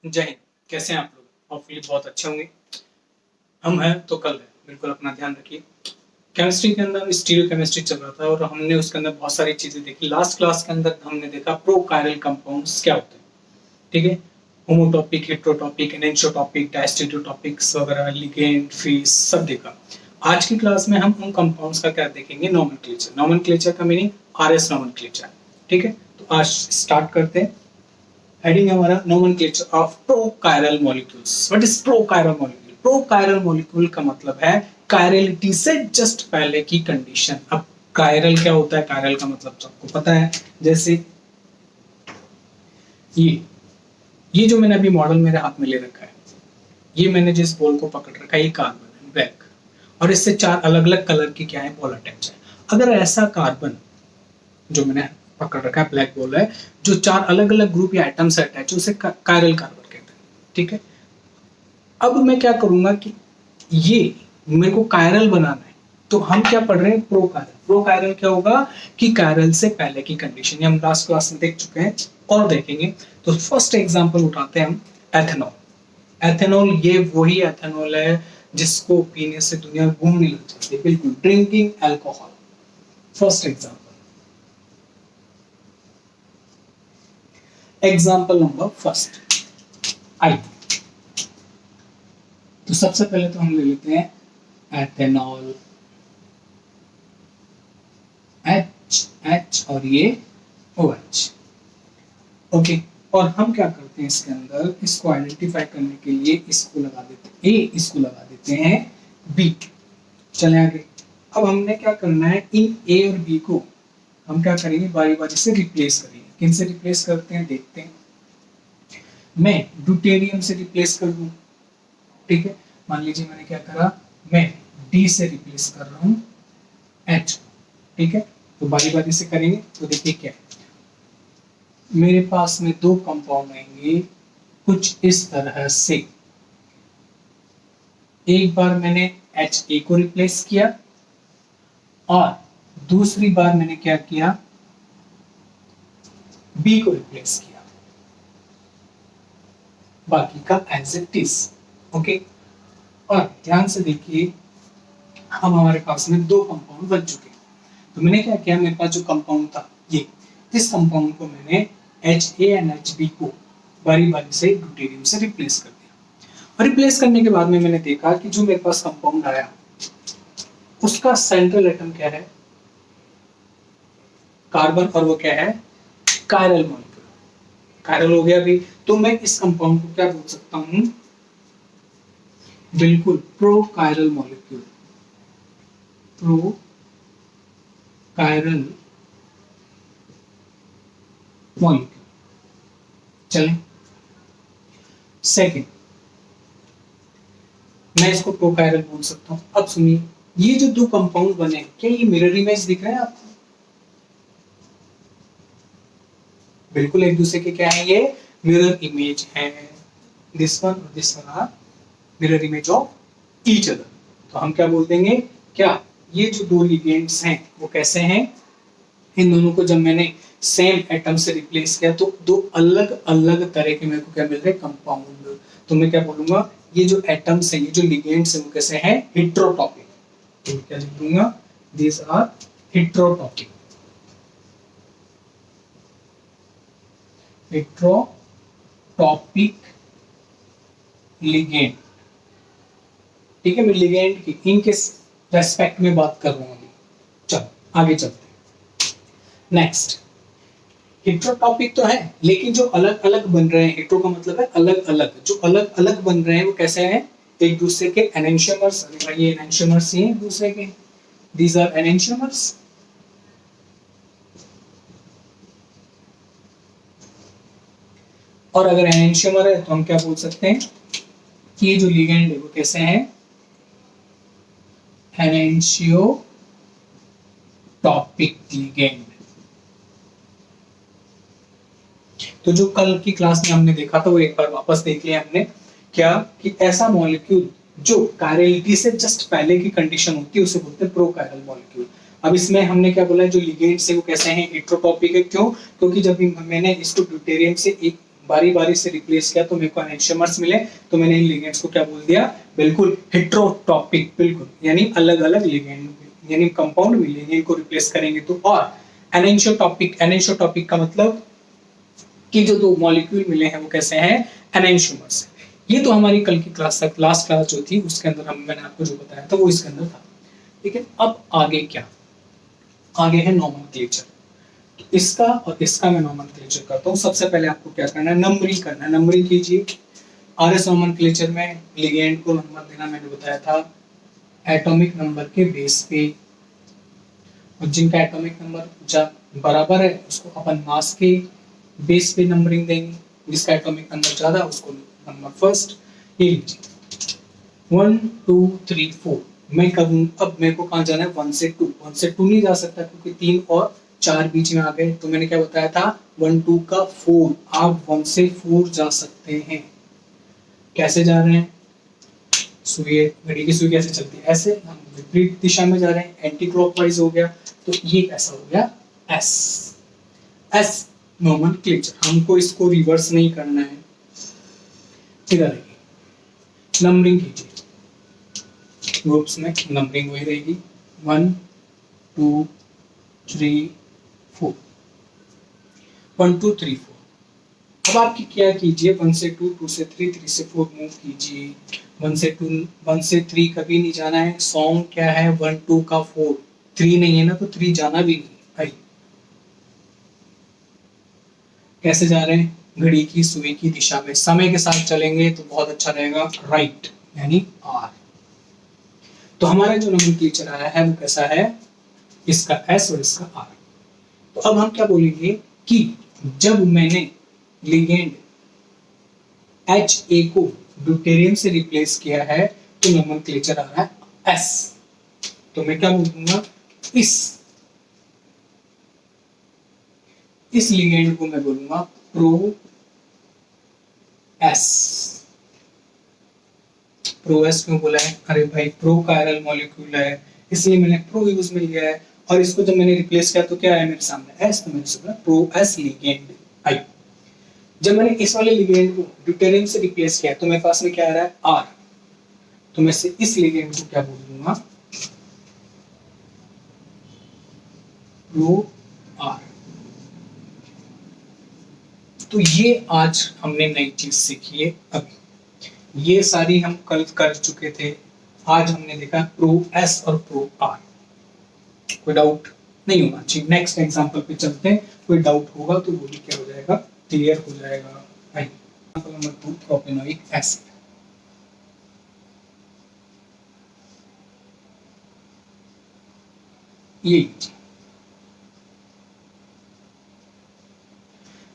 जय हिंद। कैसे हैं आप लोग? होपफुली बहुत अच्छे होंगे। हम हैं तो कल है, बिल्कुल अपना ध्यान रखिए। केमिस्ट्री के अंदर स्टीरियो केमिस्ट्री चल रहा था और हमने उसके अंदर बहुत सारी चीजें देखी। लास्ट क्लास के अंदर हमने देखा प्रोकायरल कंपाउंड्स क्या होते हैं, ठीक है। होमोटॉपिक, हेट्रोटॉपिक, एनेंशियोटॉपिक, डायस्टेरियोटॉपिक्स वगैरह, लिगेंड, फेस सब देखा। आज की क्लास में हम उन कंपाउंड्स का क्या देखेंगे, नोमेनक्लेचर। नोमेनक्लेचर का मीनिंग आरएस नोमेनक्लेचर, ठीक है। तो आज स्टार्ट करते हैं। हेडिंग है हमारा nomenclature of prochiral molecules. What is prochiral molecule? Prochiral molecule का मतलब है कायरलिटी से जस्ट पहले की कंडीशन। अब कायरल क्या होता है? कायरल का मतलब सबको पता है। जैसे ये जो मैंने अभी मॉडल मेरे हाथ में ले रखा है, ये मैंने जिस बॉल को पकड़ रखा है, ये कार्बन है, ब्लैक, और इससे 4 अलग अलग कलर की क्या है, बॉल अटैच है। अगर ऐसा कार्बन जो मैंने पकड़ रखा है, ब्लैक बॉल है, जो 4 अलग अलग ग्रुप या एटम से अटैच है, उसे कायरल कार्बन कहते हैं, ठीक है। अब मैं क्या करूंगा कि ये मेरे को कायरल बनाना है, तो हम क्या पढ़ रहे हैं, प्रोकायरल। प्रोकायरल क्या होगा कि कायरल से पहले की कंडीशन। ये हम लास्ट क्लास में देख चुके हैं और देखेंगे। तो फर्स्ट एग्जांपल उठाते हैं हम, एथेनॉल। एथेनॉल ये वही एथेनॉल है जिसको पीने से दुनिया घूमने लग जाती है, बिल्कुल drinking alcohol. First example number first, I. तो सबसे पहले तो हम ले लेते हैं एथेनॉल, एच और ये OH, ओके। और हम क्या करते हैं इसके अंदर, इसको आइडेंटिफाई करने के लिए इसको लगा देते हैं A, इसको लगा देते हैं B। चले आगे। अब हमने क्या करना है, इन A और B को हम क्या करेंगे, बारी बारी से रिप्लेस करेंगे। किन से रिप्लेस करते हैं देखते हैं। मैं ड्यूटेरियम से रिप्लेस कर दूं, ठीक है। मान लीजिए मैंने क्या करा, मैं D से रिप्लेस कर रहा हूं H, ठीक है। तो बारी बारी से करेंगे। तो देखिए क्या है, मेरे पास में 2 कंपाउंड आएंगे कुछ इस तरह से। एक बार मैंने HA को रिप्लेस किया और दूसरी बार मैंने क्या किया, B को रिप्लेस किया, बाकी का एज इट इज, ओके। और ध्यान से देखिए, हम हमारे पास में 2 कंपाउंड बन चुके हैं। तो मैंने क्या किया, मेरे पास जो कंपाउंड था ये, इस कंपाउंड को मैंने HA एंड HB को बारी बारी से ड्यूटेरियम से रिप्लेस कर दिया। और रिप्लेस करने के बाद में मैंने देखा कि जो मेरे पास कंपाउंड आया उसका सेंट्रल एटम क्या है, कार्बन, और वो क्या है, कायरल मॉलिक्यूल। कायरल हो गया अभी। तो मैं इस कंपाउंड को क्या बोल सकता हूं, बिल्कुल प्रोकायरल मॉलिक्यूल। Prochiral molecule. चलें सेकंड, मैं इसको प्रोकायरल बोल सकता हूं। अब सुनिए, ये जो 2 कंपाउंड बने, क्या ये मिरर इमेज दिख रहा है आपको? बिल्कुल एक दूसरे के क्या है, ये मिरर इमेज है। दिस वन और this one are mirror image of each other. तो हम क्या बोल देंगे, क्या ये जो 2 लिगेंड्स हैं वो कैसे हैं, इन दोनों को जब मैंने सेम एटम से रिप्लेस किया तो 2 अलग अलग तरह के मेरे को क्या मिल रहे, कंपाउंड। तो मैं क्या बोलूंगा, ये जो एटम्स हैं, ये जो लिगेंड्स हैं, वो कैसे हैं, हेट्रोटॉपिक। तो क्या लिख दूंगा, these are heterotopic. Heterotopic ligand, ठीक है। मैं लिगेंड की इनके रेस्पेक्ट में बात कर रहा हूं अभी। चलो आगे चलते हैं। नेक्स्ट, हेट्रोटॉपिक तो है, लेकिन जो अलग अलग बन रहे हैं, हेट्रो का मतलब है अलग अलग, जो अलग अलग बन रहे हैं वो कैसे हैं, एक दूसरे के एनेंशियोमर्स। ये एनेंशियोमर्स ही हैं दूसरे के, दीज आर एनेंशियोमर्स। और अगर एनेंशियोमर है तो हम क्या बोल सकते हैं कि ये जो लिगेंड है वो कैसे हैं, एनेंशियोटॉपिक लिगेंड। तो जो कल की क्लास में हमने देखा था वो एक बार वापस देख लिया हमने, क्या कि ऐसा मॉलिक्यूल जो कायरलिटी से जस्ट पहले की कंडीशन होती है उसे बोलते हैं प्रोकायरल मॉलिक्यूल। अब इसमें हमने क्या बोला, जो लिगेंड्स है वो कैसे हैं, हेट्रोटॉपिक है। क्यों? क्योंकि जब मैंने इसको ड्यूटेरियम से एक बारी बारी से रिप्लेस किया तो मेरे को एनेंटियोमर्स मिले, तो मैंने इन लिगेंड्स को क्या बोल दिया, बिल्कुल हेटेरोटॉपिक, बिल्कुल यानी अलग अलग लिगेंड, यानी कंपाउंड मिलेंगे इनको रिप्लेस करेंगे तो। और एनेंटियोटॉपिक, एनेंटियोटॉपिक का मतलब कि जो दो मॉलिक्यूल मिले हैं वो कैसे हैं, एनेंटियोमर्स। ये तो हमारी कल की क्लास तक, लास्ट क्लास जो थी उसके अंदर हम, मैंने आपको जो बताया था वो इसके अंदर था। लेकिन अब आगे क्या, आगे है नोमेनक्लेचर। इसका और इसका मैं नोमेनक्लेचर करता हूँ। सबसे पहले आपको क्या करना है, नंबरिंग करना है। नंबरिंग कीजिए। आरएस नोमेनक्लेचर में लिगेंड को नंबर देना मैंने बताया था एटॉमिक नंबर के बेस पे, और जिनका एटॉमिक नंबर बराबर है उसको अपन मास के बेस पे नंबरिंग देंगे, जिसका एटॉमिक नंबर ज्यादा है उसको नंबर फर्स्ट। ये लीजिए 1 2 3 4। मैं करूँ, अब मेरे को कहाँ जाना है, 1 से 2। 1 से 2 नहीं जा सकता क्योंकि 3 और 4 बीच में आ गए, तो मैंने क्या बताया था 1 2 का 4। आप 1 से 4 जा सकते हैं। कैसे जा रहे हैं, सुई, घड़ी की सुई कैसे चलती है, ऐसे हम विपरीत दिशा में जा रहे हैं, एंटी क्लॉकवाइज हो गया, तो ये कैसा हो गया, एस। S nomenclature. हमको इसको रिवर्स नहीं करना है, इधर आइए, नंबरिंग कीजिए। ग्रुप्स में नंबरिंग वही रहेगी 1 2 3 4, 1 2 3 4। अब आपकी क्या कीजिए, 1 से 2, 2 से 3, 3 से 4 मूव कीजिए। 1 से 2, 1 से 3 कभी नहीं जाना है। सॉन्ग क्या है, 1 2 का 4, 3 नहीं है ना, तो 3 जाना भी नहीं। आई कैसे जा रहे हैं, घड़ी की सुई की दिशा में, समय के साथ चलेंगे तो बहुत अच्छा रहेगा, राइट यानी आर। तो हमारा जो नोमेनक्लेचर आया है वो कैसा है, इसका एस और इसका आर। तो अब हम क्या बोलेंगे कि जब मैंने लिगेंड HA को ड्यूटेरियम से रिप्लेस किया है तो नोमेनक्लेचर आ रहा है एस। तो मैं क्या बोलूंगा, इस लिगेंड को मैं बोलूंगा प्रो एस। प्रो एस क्यों बोला है, अरे भाई प्रो कायरल मॉलिक्यूल है इसलिए मैंने प्रो यूज में लिया है, और इसको जब मैंने रिप्लेस किया तो क्या है मेरे सामने एस, तो मैंने सोचा प्रो एस लिगेंड। आई जब मैंने इस वाले लिगेंड को ड्यूटेरियम से रिप्लेस किया तो मेरे पास में क्या आ रहा है, आर। तो मैं से इस लिगेंड को क्या बोल दूंगा, प्रो आर। तो ये आज हमने नई चीज सीखी है। अभी ये सारी हम कल कर चुके थे, आज हमने देखा प्रो एस और प्रो आर। कोई डाउट नहीं होना चाहिए। नेक्स्ट एग्जांपल पे चलते हैं, कोई डाउट होगा तो वो भी क्या हो जाएगा, क्लियर हो जाएगा। Example number 2, propanoic acid. ये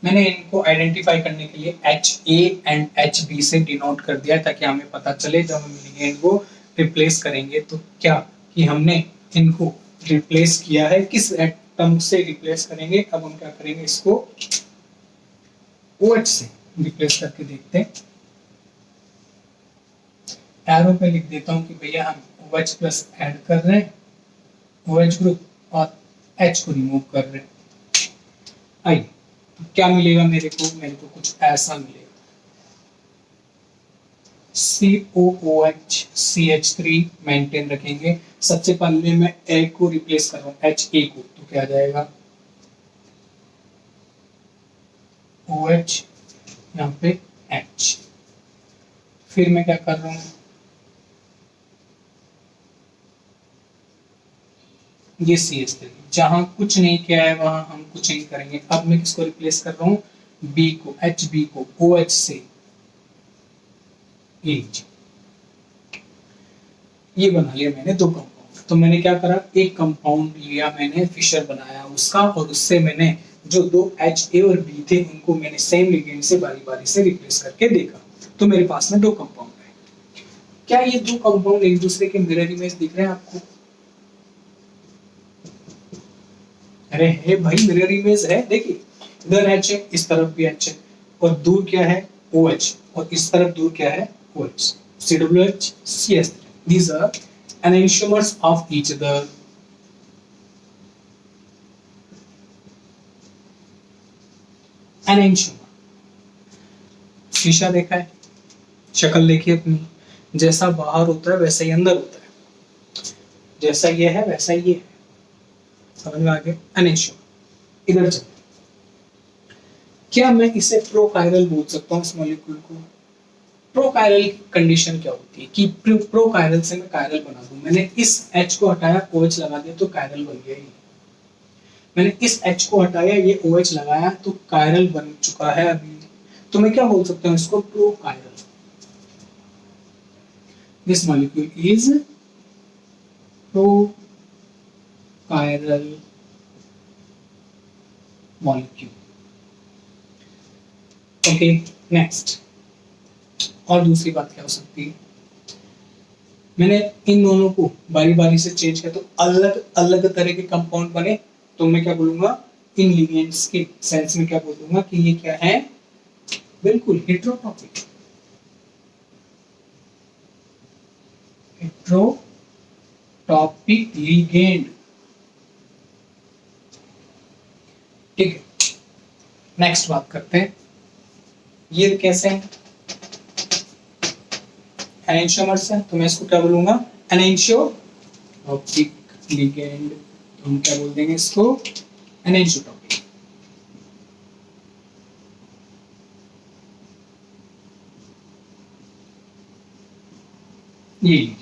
मैंने इनको आइडेंटिफाई करने के लिए HA एंड HB से डिनोट कर दिया ताकि हमें पता चले जब हम लिगेंड को रिप्लेस करेंगे तो क्या, कि हमने इनको रिप्लेस किया है, किस एटम से रिप्लेस करेंगे। अब हम क्या करेंगे, इसको OH से रिप्लेस करके देखते हैं। एरो पे लिख देता हूं कि भैया हम OH प्लस ऐड कर रहे हैं, OH ग्रुप, और H को रिमूव कर रहे हैं। आइए तो क्या मिलेगा मेरे को कुछ ऐसा मिलेगा, COOH CH3 मेंटेन रखेंगे। सबसे पहले मैं A को रिप्लेस कर रहा हूँ, HA को, तो क्या आ जाएगा OH, यहाँ पे H। फिर मैं क्या कर रहा हूँ, ये CH3। जहां कुछ नहीं किया है वहां हम कुछ नहीं करेंगे। अब मैं किसको रिप्लेस कर रहा हूँ, B को, HB को OH से। ये बना लिया मैंने दो कंपाउंड। तो मैंने क्या करा, एक कंपाउंड लिया मैंने, फिशर बनाया उसका, और उससे मैंने जो दो HA और B थे उनको मैंने सेम लिगेंड से बारी बारी से रिप्लेस करके देखा, तो मेरे पास में दो कंपाउंड है। क्या ये दो कंपाउंड एक दूसरे के मिरर इमेज दिख रहे हैं आपको, अरे हे भाई मिरर इमेज है, देखिए इधर H है, इस तरफ भी H है, और दूर क्या है OH, और इस तरफ दूर क्या है OH, CWH CS3। These are enantiomers of each other. Enantiomer शीशा देखा है, शक्ल देखी अपनी, जैसा बाहर होता है वैसा ही अंदर होता है, जैसा ये है वैसा ही ये है। समझ में आ गया? एनेंशियम। इधर चल, क्या मैं इसे प्रोकायरल बोल सकता हूँ इस मॉलिक्यूल को? प्रोकायरल की कंडीशन क्या होती है कि प्रोकायरल से मैं कायरल बना दूं। मैंने इस H को हटाया, OH लगा दिया तो कायरल बन गया। ये मैंने इस H को हटाया, ये OH लगाया तो कायरल बन चुका है अभी। तो मैं क्या बोल सकता हूँ इसको? Prochiral. This molecule is prochiral molecule. Okay, next. और दूसरी बात क्या हो सकती है? मैंने इन दोनों को बारी बारी से चेंज किया तो अलग अलग तरह के कंपाउंड बने, तो मैं क्या बोलूंगा? इन लिगेंड्स के सेंस में क्या बोलूंगा कि ये क्या है? बिल्कुल हेटेरोटॉपिक। हेटेरोटॉपिक लिगेंड। ठीक है, नेक्स्ट बात करते हैं ये कैसे है? एनेंशियोमर्स है, तो मैं इसको क्या बोलूंगा? एनेंशियोटॉपिक लिगेंड। तो हम क्या बोल देंगे इसको? एनेंशियोटॉपिक। ये लीजिए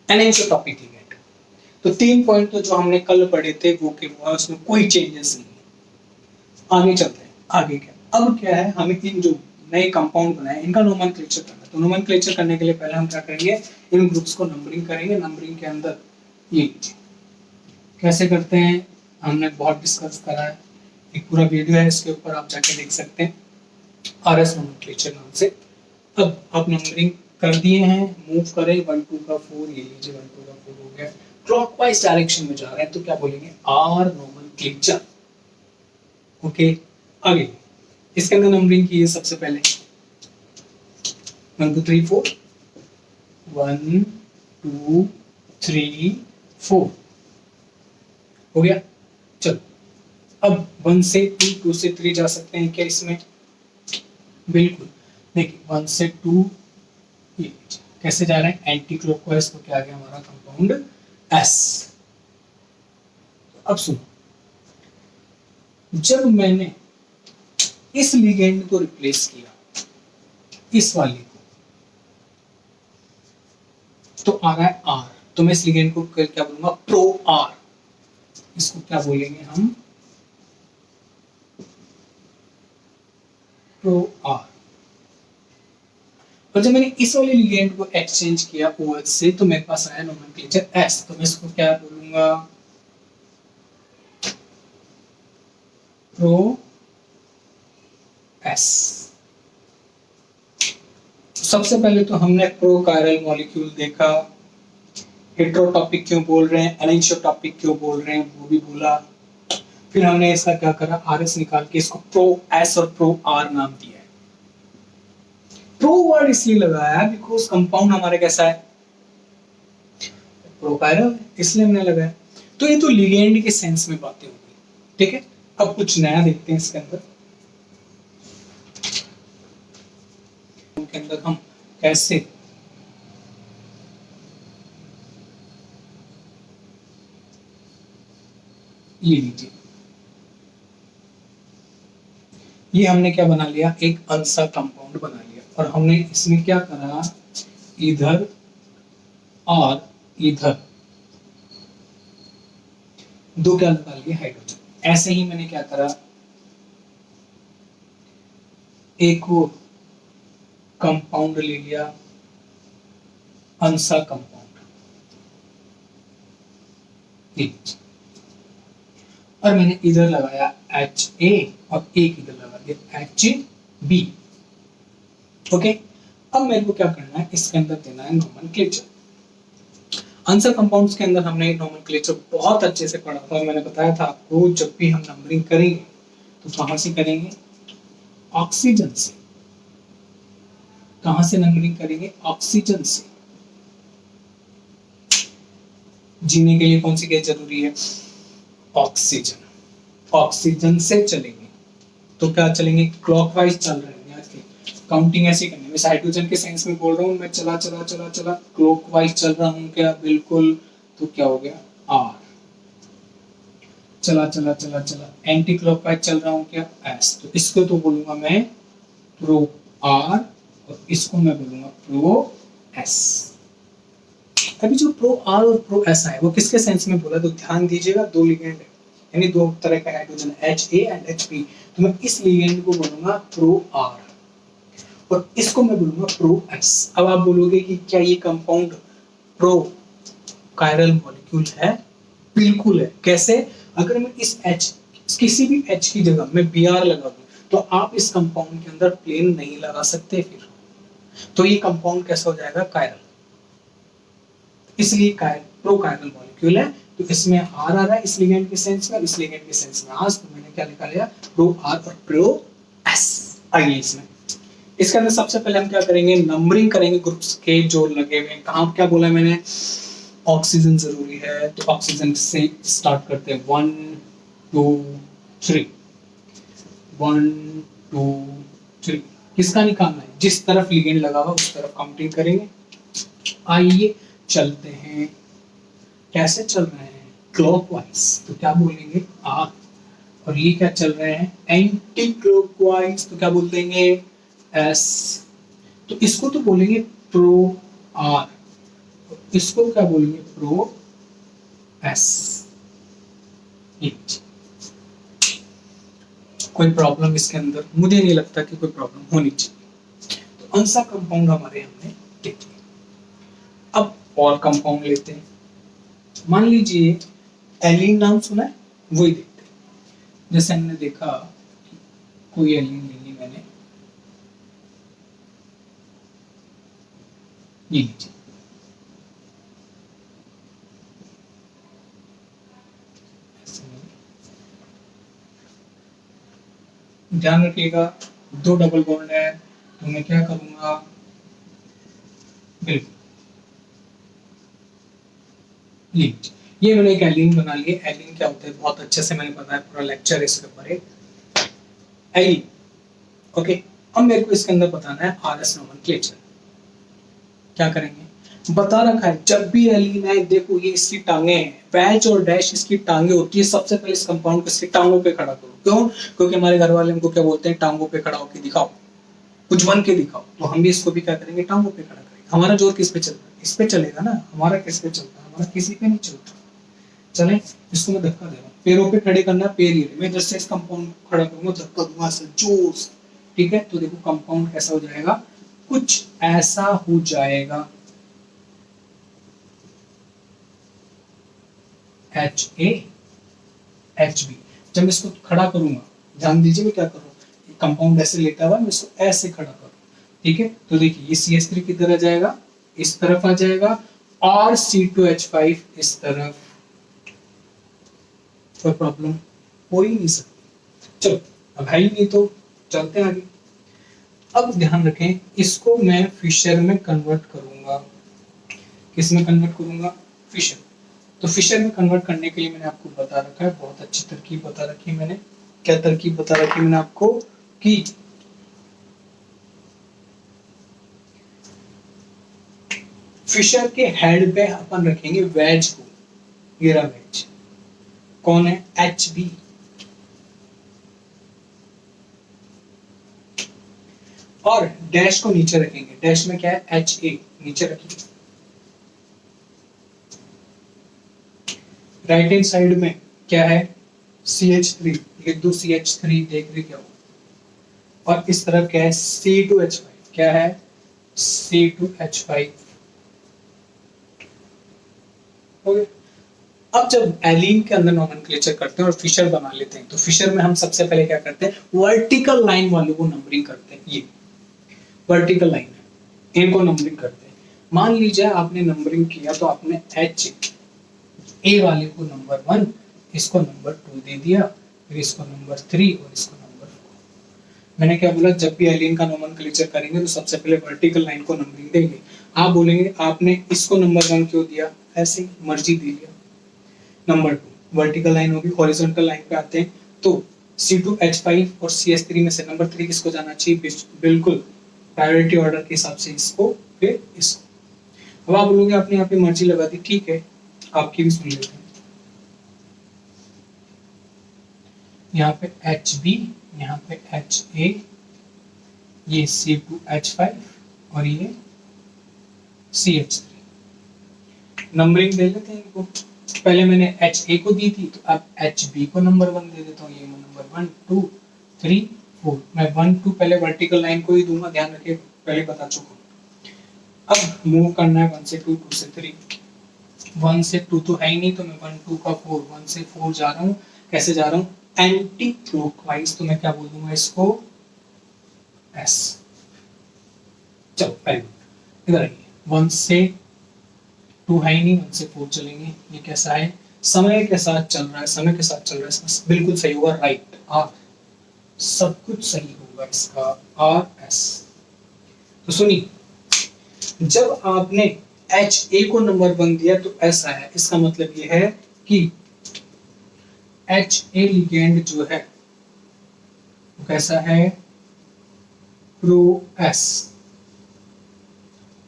एनेंशियोटॉपिक लिगेंड। तो 3 पॉइंट तो जो हमने कल पढ़े थे वो के वो है, उसमें कोई चेंजेस नहीं है। आगे चलते हैं। आगे क्या? अब क्या है, हमें इन जो नए कंपाउंड बनाए इनका नोमेनक्लेचर करना है। तो नोमेनक्लेचर करने के लिए पहले हम क्या करेंगे? इन ग्रुप्स को नंबरिंग करेंगे। नंबरिंग के अंदर ये कैसे करते हैं हमने बहुत डिस्कस करा है, एक पूरा वीडियो है इसके ऊपर, आप जाके देख सकते हैं, RS नोमेनक्लेचर नाम से। अब आप नंबरिंग कर दिए हैं, मूव करें 1 2 का 4, ये लीजिए 1 2 का 4 हो गया। क्लॉकवाइज डायरेक्शन में जा रहे हैं तो क्या बोलेंगे? R nomenclature. ओके, आगे इसके अंदर नंबरिंग की है सबसे पहले 1 2 3 4, 1 2 3 4 हो गया। चलो अब 1 से 2, 2 से 3 जा सकते हैं क्या इसमें? बिल्कुल। देखिए 1 से 2 ये कैसे जा रहे हैं? Anti clockwise. तो क्या आ गया हमारा कंपाउंड? S। अब सुनो, जब मैंने इस लिगेंड को रिप्लेस किया इस वाली को, तो आ रहा है R। तो मैं इस लिगेंड को क्या बोलूंगा? Pro R। इसको क्या बोलेंगे हम? Pro R। और जब मैंने इस वाले लिगेंड को एक्सचेंज किया OH से तो मेरे पास आया नोमेनक्लेचर S। तो मैं इसको क्या बोलूंगा? Pro S। सबसे पहले तो हमने प्रोकायरल मॉलिक्यूल देखा, हेटेरोटॉपिक क्यों बोल रहे हैं, एनेंशियोटॉपिक क्यों बोल रहे हैं वो भी बोला। फिर हमने इसका क्या करा? RS निकाल के इसको प्रो S और प्रो R नाम दिया है। प्रो वर्ड इसलिए लगाया बिकॉज कंपाउंड हमारा कैसा है? प्रोकायरल, इसलिए हमने लगाया। तो ये तो लिगेंड के सेंस में बातें होगी। ठीक है, अब कुछ नया देखते हैं इसके अंदर। के अंदर हम कैसे ये लीजिए, ये हमने क्या बना लिया? एक अनसा कंपाउंड बना लिया और हमने इसमें क्या करा? इधर और इधर दो क्या लगा लिए? हाइड्रोजन। ऐसे ही मैंने क्या करा? एक वो कंपाउंड ले लिया, अनसा कंपाउंड, और मैंने इधर लगाया HA और एक इधर लगा दिया HB। ओके, अब मेरे को क्या करना है? इसके अंदर देना है नोमेनक्लेचर। आंसर कंपाउंड्स के अंदर हमने नोमेनक्लेचर बहुत अच्छे से पढ़ा था और मैंने बताया था आपको जब भी हम नंबरिंग करेंगे तो कहां से करेंगे? ऑक्सीजन से। कहां से नंबरिंग करेंगे? ऑक्सीजन से। जीने के लिए कौन सी गैस जरूरी है? ऑक्सीजन। ऑक्सीजन से चलेंगे। तो तो क्या चलेंगे, क्लॉकवाइज चल रहे हैं आज के, काउंटिंग ऐसे करनी है। मैं हाइड्रोजन के सेंस में बोल रहा हूँ, मैं चला चला चला चला क्लॉकवाइज चल रहा हूँ क्या, बिल्कुल। तो क्या हो गया, आर। चला चला चला चला एंटी क्लॉकवाइज चल रहा हूँ क्या, एस। तो इसको तो बोलूंगा मैं प्रो आर, और इसको मैं बोलूंगा प्रो एस। अभी जो प्रो आर और प्रो एस है वो किसके सेंस में बोला, तो ध्यान दीजिएगा, दो लिगेंड है, यानी दो तरह का hydrogen H A and H P. तो मैं इस लिगेंड को बोलूंगा प्रो आर और इसको मैं बोलूंगा प्रो एस। अब आप बोलोगे कि क्या ये कंपाउंड प्रो कायरल मॉलिक्यूल है, बिल्कुल है। कैसे, अगर मैं इस H किसी भी H की जगह मैं Br लगा दूं तो आप इस कंपाउंड के अंदर प्लेन नहीं लगा सकते, फिर तो ये कंपाउंड कैसा हो जाएगा, कायरल। इसलिए प्रो कायरल मॉलिक्यूल है। तो इसमें आर आ रहा है इस लिगेंड के सेंस में, इस लिगेंड के सेंस में आज, तो मैंने क्या लिखा लिया, प्रो आर और प्रो एस। आइए इसमें इसके अंदर सबसे पहले हम क्या करेंगे, नंबरिंग करेंगे ग्रुप्स के जो लगे हुए हैं। कहाँ क्या बोला मैंने, ऑक्सीजन जरूरी है, तो ऑक्सीजन से स्टार्ट करते हैं, 1 2 3, 1 2 3। किसका निकालना है, जिस तरफ लिगेंड लगा हुआ उस तरफ काउंटिंग करेंगे। आइए चलते हैं, कैसे चल रहे हैं, क्लॉकवाइज। तो क्या बोलेंगे, आर। और ये क्या चल रहे हैं, एंटी क्लॉकवाइज, तो क्या बोल देंगे, एस। तो इसको तो बोलेंगे प्रो आर, इसको क्या बोलेंगे, प्रो एस। कोई प्रॉब्लम इसके अंदर, मुझे नहीं लगता कि कोई प्रॉब्लम होनी चाहिए। तो कौन सा कंपाउंड हमारे हमने देख लिया। अब और कंपाउंड लेते हैं, मान लीजिए एलिन नाम सुना है, वही देखते हैं। जैसे हमने देखा कोई एलिन ले ली मैंने, ये लीजिए, ध्यान रखिएगा 2 डबल बॉन्ड है, तो मैं क्या करूंगा, बिल्कुल ये मैंने एक एलिन बना लिया। एलिन क्या होता है बहुत अच्छे से मैंने बताया, पूरा लेक्चर इसके ऊपर है, एलिन। ओके, अब मेरे को इसके अंदर बताना है आरएस नोमेनक्लेचर। क्या करेंगे, बता रखा है जब भी एलिन है, देखो ये इसकी टांगे हैं, वैज और डैश इसकी टांगे होती है। सबसे पहले इस कंपाउंड को इसकी टांगों पे खड़ा करो, क्यों, क्योंकि हमारे घर वाले हमको क्या बोलते हैं, टांगों पे खड़ा होकर दिखाओ, कुछ बन के दिखाओ। तो हम भी इसको भी क्या करेंगे, टांगों पे खड़ा करेंगे। हमारा जोर किस पे चलता है, इस पे चलेगा ना, हमारा किस पे चलता है, हमारा किसी पे नहीं चलता। चले, इसको मैं धक्का दे रहा हूँ, पैरों पे खड़े करना, पैर ही मैं जैसे इस कंपाउंड को खड़ा करूंगा, धक्का दूंगा से जोर से, ठीक है। तो देखो कंपाउंड कैसा हो जाएगा, कुछ ऐसा हो जाएगा, HAHB। जब मैं इसको खड़ा करूंगा, ध्यान दीजिए मैं क्या करूँ, कंपाउंड ऐसे लेटा हुआ, मैं इसको ऐसे खड़ा करूँ, ठीक है। तो देखिए ये CH3 किधर आ जाएगा, इस तरफ आ जाएगा, और C2H5 इस तरफ। कोई प्रॉब्लम हो ही नहीं सकती। चलो अब है ही नहीं तो चलते हैं आगे। अब ध्यान रखें, इसको मैं फिशर में कन्वर्ट करूंगा। किस में कन्वर्ट करूंगा, फिशर। तो फिशर में कन्वर्ट करने के लिए मैंने आपको बता रखा है, बहुत अच्छी तरकीब बता रखी है मैंने। क्या तरकीब बता रखी है मैंने आपको, कि फिशर के हेड पे अपन रखेंगे वेज को, ये रहा वेज, कौन है, HB। और डैश को नीचे रखेंगे, डैश में क्या है, HA नीचे रखेंगे। राइट हैंड साइड में क्या है, CH3, लिख दो CH3, देख रहे क्या हो। और इस तरफ क्या है, C2H5, क्या है, C2H5। ओके, अब जब एलीन के अंदर नोमेनक्लेचर करते हैं और फिशर बना लेते हैं, तो फिशर में हम सबसे पहले क्या करते हैं, वर्टिकल लाइन वालों को नंबरिंग करते हैं। ये वर्टिकल लाइन है, इनको नंबरिंग करते हैं। मान लीजिए आपने नंबरिंग किया, तो आपने HA वाले को नंबर 1, इसको नंबर 2 दे दिया, फिर इसको नंबर 3 और इसको नंबर 4। मैंने क्या बोला, जब भी एलीन का नोमेनक्लेचर करेंगे तो सबसे पहले वर्टिकल लाइन को नंबरिंग देंगे। आप बोलेंगे आपने इसको नंबर 1 क्यों दिया, ऐसे ही मर्जी दे दिया। नंबर 2 वर्टिकल लाइन होगी, हॉरिजॉन्टल लाइन पे आते हैं। तो C2H5 और CS3 में से नंबर 3 किसको जाना चाहिए? बिल्कुल प्रायोरिटी ऑर्डर के हिसाब से इसको, फिर इसको। अब आप बोलोगे आपने यहाँ पे मर्जी लगा दी, ठीक है, आपकी भी सुन लेते हैं। यहाँ पे HB, यहाँ पे HA, ये C2H5 और ये CH3। नंबरिंग दे लेते हैं इनको। पहले मैंने HA को दी थी, तो अब HB को नंबर 1 दे देता हूँ। ये नंबर 1 2 3 4। मैं 1 2 पहले वर्टिकल लाइन को ही दूंगा, ध्यान रखिए, पहले बता चुका हूँ। अब मूव करना है 1 से 2, 2 से 3। 1 से 2 तो है ही नहीं, तो मैं 1 2 का 4, 1 से 4 जा रहा हूँ। कैसे जा रहा हूँ? Anti clockwise. तो मैं क्या बोल दूंगा इसको? S। चलो वेरी गुड, इधर आइए। 1 से 2 है ही नहीं, 1 से 4 चलेंगे। ये कैसा है? समय के साथ चल रहा है, समय के साथ चल रहा है, बिल्कुल सही होगा, राइट। R, सब कुछ सही होगा इसका, RS। तो सुनिए, जब आपने HA को नंबर 1 दिया तो ऐसा है, इसका मतलब ये है कि HA लिगेंड जो है वो कैसा है? Pro S।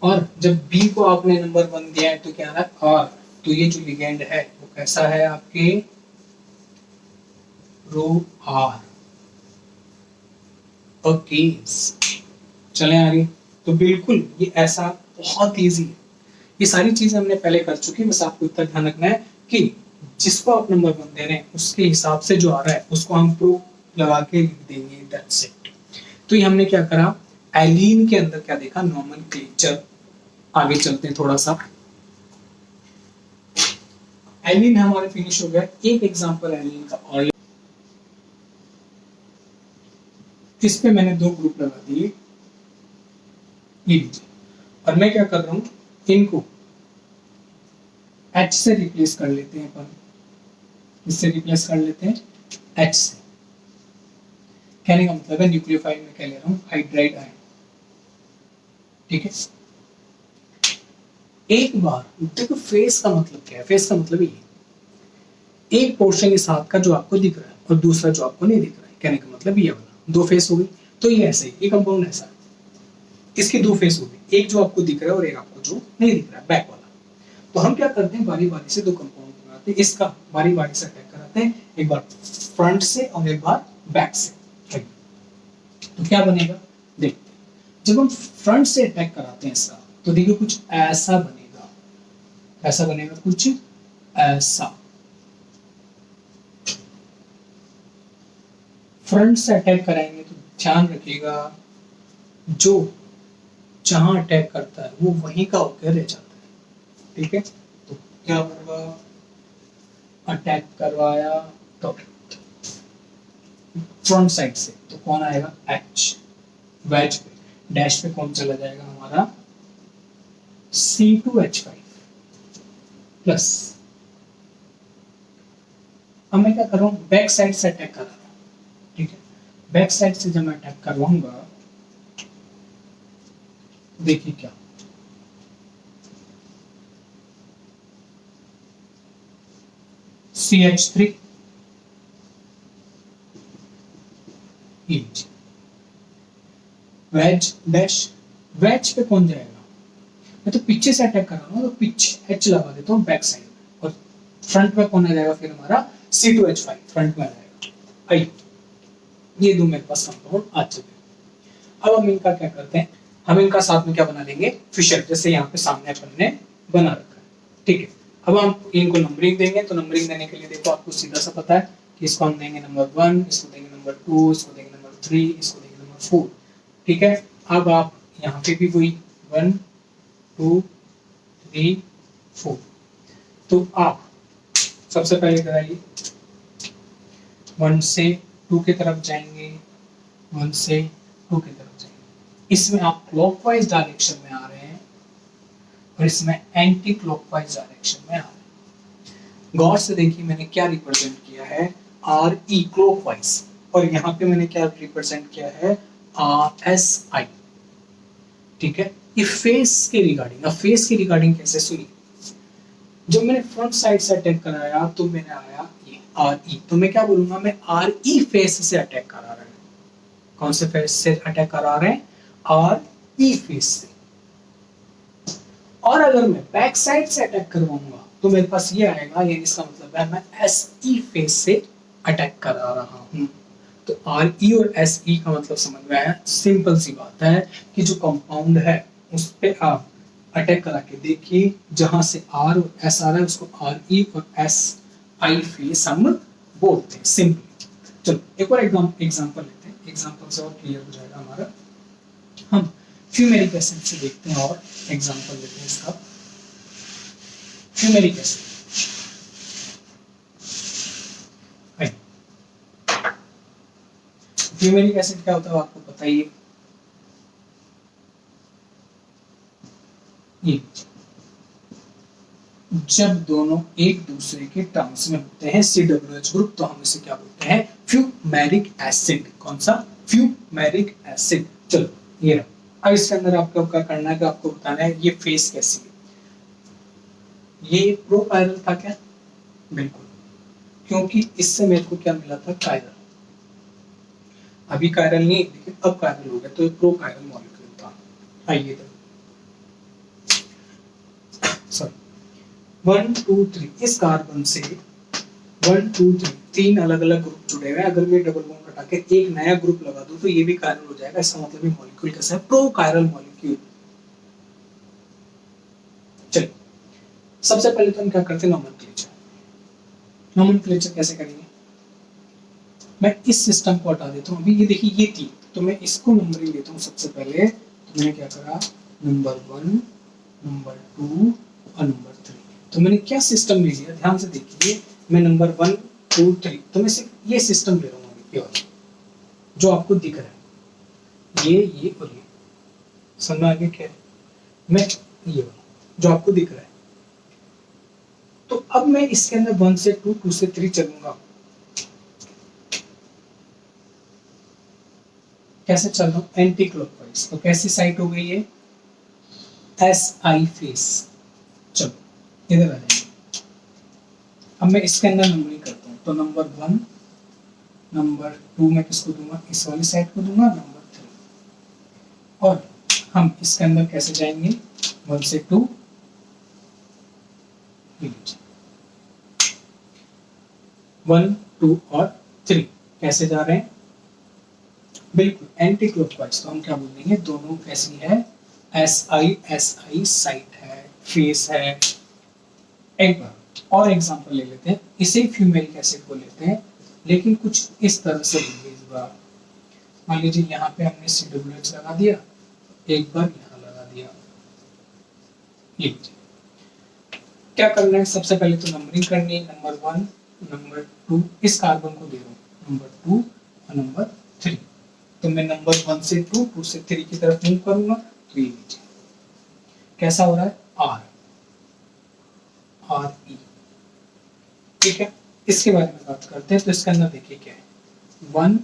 और जब B को आपने नंबर 1 दिया है तो क्या है? R। तो ये जो लिगेंड है वो कैसा है आपके? Pro R। ओके, चलें आगे। तो बिल्कुल ये ऐसा बहुत इजी है। ये सारी चीजें हमने पहले कर चुकी है, बस आपको इतना ध्यान रखना है कि जिसको आप नंबर 1 दे रहे हैं उसके हिसाब से जो आ रहा है उसको हम प्रो लगा के लिख देंगे, दैट्स इट। तो ये हमने क्या करा? एलीन के अंदर क्या देखा? नोमेनक्लेचर। आगे चलते हैं थोड़ा सा। एलीन हमारे फिनिश हो गया। एक एग्जांपल एलीन का और, इस पे मैंने 2 ग्रुप लगा दिए, ये लीजिए। और मैं क्या कर रहा हूं, इनको H से रिप्लेस कर लेते हैं अपन। इससे रिप्लेस कर लेते हैं H से। कहने का मतलब है न्यूक्लियोफाइल में क्या ले रहा हूं? Hydride ion. ठीक है। एक बार देखो, फेस का मतलब क्या है? फेस का मतलब ये, एक पोर्शन इस हाथ का जो आपको दिख रहा है और दूसरा जो आपको नहीं दिख रहा है। कहने का मतलब ये वाला 2 फेस हो गई। तो ये ऐसे, ये कंपाउंड ऐसा है, इसके 2 फेस हो गए, एक जो आपको दिख रहा है और एक आपको जो नहीं दिख रहा है, बैक वाला। तो हम क्या करते हैं, बारी बारी से 2 कंपाउंड बनाते हैं। इसका बारी बारी से अटैक कराते हैं, एक बार फ्रंट से और एक बार बैक से। तो क्या बनेगा देखते हैं। जब हम फ्रंट से अटैक कराते हैं इसका, तो देखिए कुछ ऐसा बनेगा। ऐसा बनेगा, कुछ ऐसा। फ्रंट से अटैक कराएंगे तो ध्यान रखिएगा, जो जहां अटैक करता है वो वहीं का होकर रह जाता है। ठीक है। तो क्या होगा? अटैक करवाया तो फ्रंट साइड से, तो कौन आएगा? H। वेज पे, डैश पे कौन चला जाएगा हमारा? C2H5 plus. अब मैं क्या कर रहा हूँ? बैक साइड से अटैक कर रहा हूँ। ठीक है। बैक साइड से जब मैं अटैक करवाऊंगा, देखिए क्या, CH3 वेज डैश। वेज पे कौन जाएगा? मैं तो पीछे से अटैक कर रहा हूँ, तो पीछे H लगा देता हूँ बैक साइड में, और फ्रंट में कौन आ जाएगा फिर? हमारा C2H5 फ्रंट में आ जाएगा। आई, ये 2 मेरे पास कंपाउंड आ चुके हैं। अब हम इनका क्या करते हैं, हम इनका साथ में क्या बना लेंगे? फिशर, जैसे यहाँ पे सामने अपन ने बना रखा है। ठीक है। अब हम इनको नंबरिंग देंगे, तो नंबरिंग देने के लिए देखो आपको सीधा सा पता है कि इसको हम देंगे नंबर 1, इसको देंगे नंबर 2, इसको देंगे नंबर 3, इसको देंगे नंबर 4। ठीक है। अब आप यहाँ पे भी वही 1 2 3 4। तो आप सबसे पहले कराइए, 1 से 2 की तरफ जाएंगे, 1 से 2 की तरफ जाएंगे। इसमें आप क्लॉकवाइज डायरेक्शन में आ रहे हैं और इसमें एंटी क्लॉकवाइज डायरेक्शन में आ रहे हैं। गौर से देखिए मैंने क्या रिप्रेजेंट किया है? RE क्लॉकवाइज, और यहाँ पे मैंने क्या रिप्रेजेंट किया है? RSI। ठीक है। ये फेस के रिगार्डिंग। अब फेस के रिगार्डिंग कैसे? सुनिए, जब मैंने फ्रंट साइड से अटैक कराया तो मैंने आया ये आर ई, तो मैं क्या बोलूंगा, मैं आर ई फेस से अटैक करा रहा है। कौन से फेस से अटैक करा रहे हैं? आर ई फेस से। और अगर मैं बैक साइड से अटैक करवाऊंगा तो मेरे पास ये आएगा, यानी इसका मतलब है मैं एस ई फेस से अटैक करा रहा हूं। तो आर ई और एस ई का मतलब समझ में आया। सिंपल सी बात है कि जो कंपाउंड है उस पे आप अटैक करा के देखिए, जहां से आर और एस आ रहा है उसको आर ई और एस आई फेस हम बोलते हैं सिंपली। चलो एक और एग्जांपल लेते हैं, एग्जांपल से और क्लियर हो जाएगा हमारा। हम फ्यूमेरिक एसिड से देखते हैं और एग्जांपल लेते हैं इसका। फ्यूमेरिक एसिड, फ्यूमेरिक एसिड क्या होता है आपको पता ही है। ये जब दोनों एक दूसरे के टर्म्स में होते हैं COH ग्रुप, तो हम इसे क्या बोलते हैं? Fumaric acid. कौन सा? Fumaric acid. चलो ये रहा। अब इसके अंदर आपको क्या करना है कि आपको बताना है ये फेस कैसी है। ये प्रोकायरल था क्या? बिल्कुल, क्योंकि इससे मेरे को क्या मिला था? कायरल। अभी कायरल नहीं, लेकिन अब कायरल हो गया, तो ये प्रोकायरल मॉलिक्यूल था। आइए तो सॉरी 1 2 3 इस कार्बन से 1 2 3 तीन अलग अलग ग्रुप जुड़े हुए हैं। अगर मैं डबल बॉन्ड हटा के एक नया ग्रुप लगा दूं तो ये भी कायरल हो जाएगा। इसका मतलब ये मॉलिक्यूल कैसा है? प्रोकायरल मॉलिक्यूल। चलिए सबसे पहले तो हम क्या करते हैं? नोमेनक्लेचर। नोमेनक्लेचर कैसे करेंगे? मैं इस सिस्टम को हटा देता हूँ। अभी ये देखिए ये तीन, तो मैं इसको नंबरिंग देता हूँ सबसे पहले। तो मैंने क्या करा? नंबर 1, नंबर 2 और नंबर 3। तो मैंने क्या सिस्टम ले लिया? ध्यान से देखिए, मैं नंबर 1 2 3, तो मैं सिर्फ ये सिस्टम ले रहा हूँ अभी, ये जो आपको दिख रहा है, ये और ये। समझ में आ गया क्या है? मैं ये जो आपको दिख रहा है, तो अब मैं इसके अंदर 1 से 2 2 से 3 चलूंगा। कैसे चल रहा हूँ? Anti clockwise. तो कैसी साइट हो गई है? S I face. चलो इधर आ जाएंगे। अब मैं इसके अंदर नंबरिंग करता हूँ। तो नंबर 1 नंबर 2 मैं किसको दूंगा? इस वाली साइड को दूंगा। नंबर 3, और हम इसके अंदर कैसे जाएंगे? 1 से 2, 1 2 और 3 कैसे जा रहे हैं? बिल्कुल एंटी क्लॉकवाइज। तो हम क्या बोल देंगे? दोनों कैसी है? एस आई साइट है, फेस है। एक बार और एग्जांपल ले लेते हैं, इसे फ्यूमेरिक एसिड को लेते हैं, लेकिन कुछ इस तरह से लेंगे इस बार। मान लीजिए यहाँ पे हमने COH लगा दिया, एक बार यहाँ लगा दिया। ये क्या करना है? सबसे पहले तो नंबरिंग करनी है। नंबर 1 नंबर 2 इस कार्बन को दे रहा हूँ, नंबर 2 और नंबर 3। तो मैं नंबर 1 से 2 2 से 3 की तरफ मूव करूंगा। तो ये लीजिए कैसा हो रहा है? R R E. ठीक है, इसके बारे में बात करते हैं। तो इसके अंदर देखिए क्या है? 1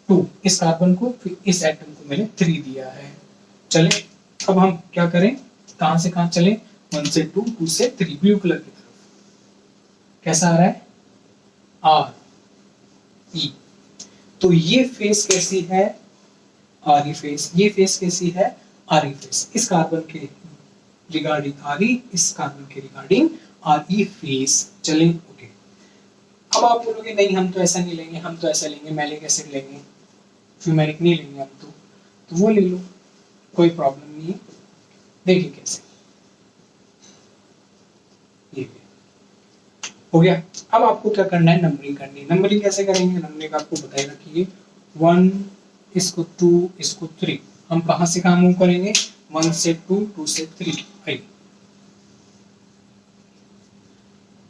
2 इस कार्बन को, फिर इस एटम को मैंने 3 दिया है। चले अब हम क्या करें? कहां से कहां चले? 1 से 2 2 से 3 ब्लू कलर की तरफ। कैसा आ रहा है? R E. तो ये फेस कैसी है? R E face. ये फेस कैसी है? R E face. इस कार्बन के रिगार्डिंग आर ई, इस कार्बन के रिगार्डिंग आर ई फेस। चलें ओके। अब आप बोलोगे नहीं हम तो ऐसा नहीं लेंगे, हम तो ऐसा लेंगे, मैलिक एसिड लेंगे, फ्यूमेरिक नहीं लेंगे हम तो वो ले लो, कोई प्रॉब्लम नहीं है। देखिए कैसे, ये हो गया। अब आपको क्या करना है? नंबरिंग करनी है। नंबरिंग कैसे करेंगे? नंबरिंग आपको बताए रखिए, 1 इसको 2 इसको 3। हम कहां से कहां मूव करेंगे? 1 से 2 2 से 3। आइए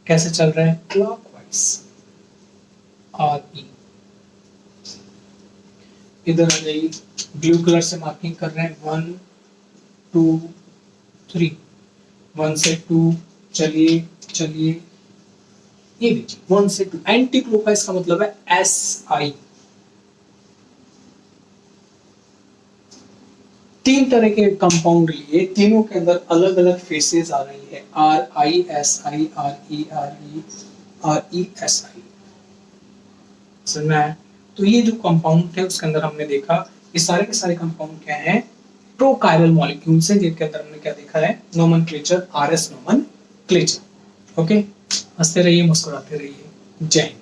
कैसे चल रहा है? क्लॉकवाइज। आर ई इधर आ जाइए, ब्लू कलर से मार्किंग कर रहे हैं। 1 2 3, 1 से 2 चलिए चलिए, ये देखिए 1 से 2 एंटी क्लॉकवाइज का मतलब है एस आई। तीन तरह के कंपाउंड लिए, तीनों के अंदर अलग अलग फेसेस आ रही है। Are I S I, R E S I. समझ में आया? तो ये जो कंपाउंड थे उसके अंदर हमने देखा ये सारे के सारे कंपाउंड क्या हैं, प्रोकायरल मॉलिक्यूल्स हैं, जिनके अंदर हमने क्या देखा है, नोमेनक्लेचर, आरएस नोमेनक्लेचर। ओके, हंसते रहिए, मुस्कुराते रहिए। जय हिंद।